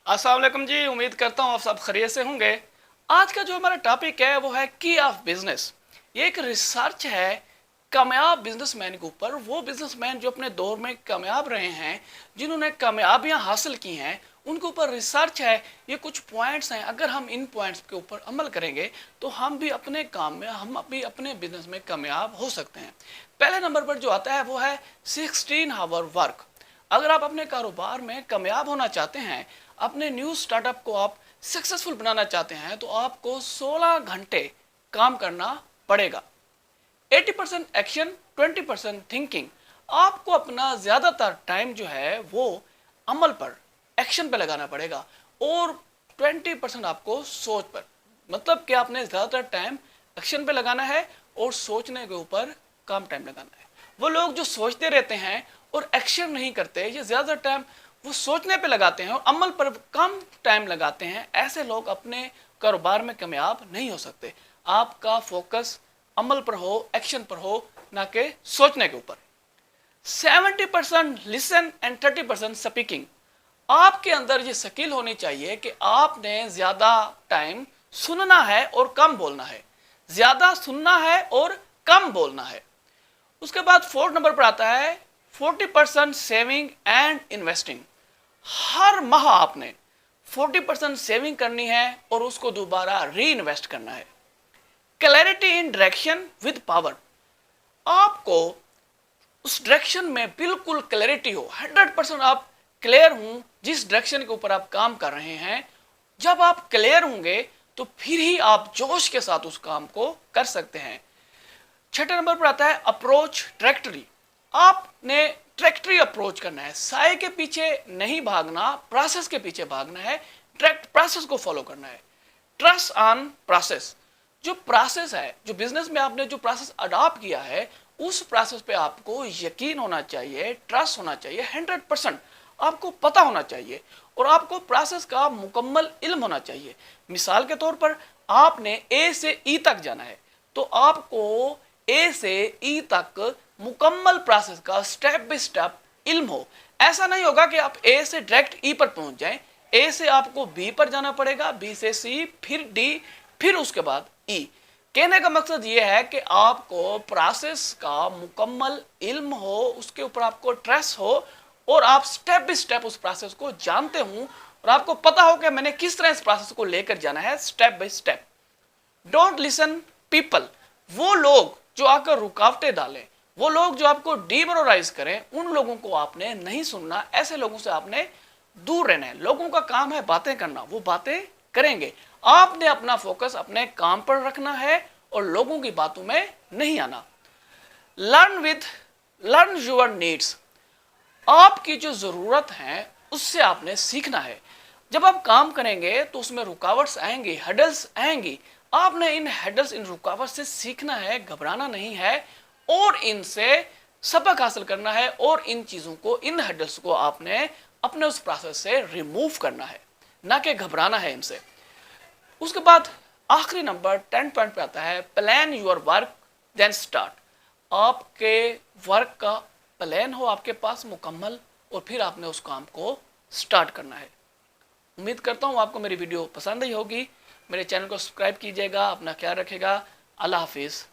अस्सलाम वालेकुम जी। उम्मीद करता हूँ आप सब खैरियत से होंगे। आज का जो हमारा टॉपिक है वो है की ऑफ बिजनेस। ये एक रिसर्च है कामयाब बिजनेसमैन के ऊपर। वो बिजनेसमैन जो अपने दौर में कामयाब रहे हैं, जिन्होंने कामयाबियां हासिल की हैं, उनके ऊपर रिसर्च है। ये कुछ पॉइंट्स हैं, अगर हम इन पॉइंट्स के ऊपर अमल करेंगे तो हम भी अपने काम में, हम भी अपने बिजनेस में कामयाब हो सकते हैं। पहले नंबर पर जो आता है वो है 16 आवर वर्क। अगर आप अपने कारोबार में कामयाब होना चाहते हैं, अपने न्यू स्टार्टअप को आप सक्सेसफुल बनाना चाहते हैं, तो आपको 16 घंटे काम करना पड़ेगा। 80% एक्शन, 20% थिंकिंग। आपको अपना ज़्यादातर टाइम जो है वो अमल पर, एक्शन पर लगाना पड़ेगा, और 20% आपको सोच पर। मतलब कि आपने ज़्यादातर टाइम एक्शन पे लगाना है और सोचने के ऊपर कम टाइम लगाना है। वो लोग जो सोचते रहते हैं और एक्शन नहीं करते, ये ज़्यादा टाइम वो सोचने पे लगाते हैं और अमल पर कम टाइम लगाते हैं, ऐसे लोग अपने कारोबार में कामयाब नहीं हो सकते। आपका फोकस अमल पर हो, एक्शन पर हो, ना कि सोचने के ऊपर। 70% लिसन एंड 30% स्पीकिंग। आपके अंदर ये स्किल होनी चाहिए कि आपने ज्यादा टाइम सुनना है और कम बोलना है। ज्यादा सुनना है और कम बोलना है। उसके बाद 4 नंबर पर आता है 40% सेविंग एंड इन्वेस्टिंग। हर माह आपने 40% सेविंग करनी है और उसको दोबारा री इन्वेस्ट करना है। Clarity in direction with power. आपको उस डायरेक्शन में बिल्कुल क्लैरिटी हो, 100% आप क्लियर हूं जिस डायरेक्शन के ऊपर आप काम कर रहे हैं। जब आप क्लियर होंगे तो फिर ही आप जोश के साथ उस काम को कर सकते हैं। 6 नंबर पर आता है अप्रोच ट्रैक्टरी। आपने ट्रैक्टरी अप्रोच करना है। साय के पीछे नहीं भागना, प्रोसेस के पीछे भागना है। ट्रैक्ट प्रोसेस को फॉलो करना है। Trust on process. जो प्रोसेस है, जो बिजनेस में आपने जो प्रोसेस अडॉप्ट किया है, उस प्रोसेस पे आपको यकीन होना चाहिए, ट्रस्ट होना चाहिए, 100% आपको पता होना चाहिए और आपको प्रोसेस का मुकम्मल इल्म होना चाहिए। मिसाल के तौर पर आपने ए से ई तक जाना है, तो आपको ए से ई तक मुकम्मल प्रोसेस का स्टेप बाय स्टेप इल्म हो। ऐसा नहीं होगा कि आप ए से डायरेक्ट ई पर पहुंच जाएं। ए से आपको बी पर जाना पड़ेगा, बी से सी, फिर डी, फिर उसके बाद ई। कहने का मकसद यह है कि आपको प्रोसेस का मुकम्मल इल्म हो, उसके ऊपर आपको ट्रस्ट हो और आप स्टेप बाय स्टेप उस प्रोसेस को जानते हो और आपको पता हो कि मैंने किस तरह इस प्रोसेस को लेकर जाना है step by step. Don't listen people. वो लोग जो आकर रुकावटें डालें, वो लोग जो आपको डिमोरलाइज करें, उन लोगों को आपने नहीं सुनना। ऐसे लोगों से आपने दूर रहना है। लोगों का काम है बातें करना, वो बातें करेंगे। आपने अपना फोकस अपने काम पर रखना है और लोगों की बातों में नहीं आना। Learn your needs. आपकी जो जरूरत है उससे आपने सीखना है। जब आप काम करेंगे तो उसमें रुकावट्स आएंगी, हडल्स आएंगी। आपने इन हडल्स, इन रुकावट से सीखना है, घबराना नहीं है और इनसे सबक हासिल करना है और इन चीजों को, इन हडल्स को आपने अपने उस प्रोसेस से रिमूव करना है, ना कि घबराना है इनसे। उसके बाद आखिरी नंबर 10 पॉइंट पे आता है plan your work then start. आपके वर्क का प्लान हो आपके पास मुकम्मल और फिर आपने उस काम को स्टार्ट करना है। उम्मीद करता हूँ आपको मेरी वीडियो पसंद आई होगी। मेरे चैनल को सब्सक्राइब कीजिएगा। अपना ख्याल रखिएगा। अल्लाह हाफिज़।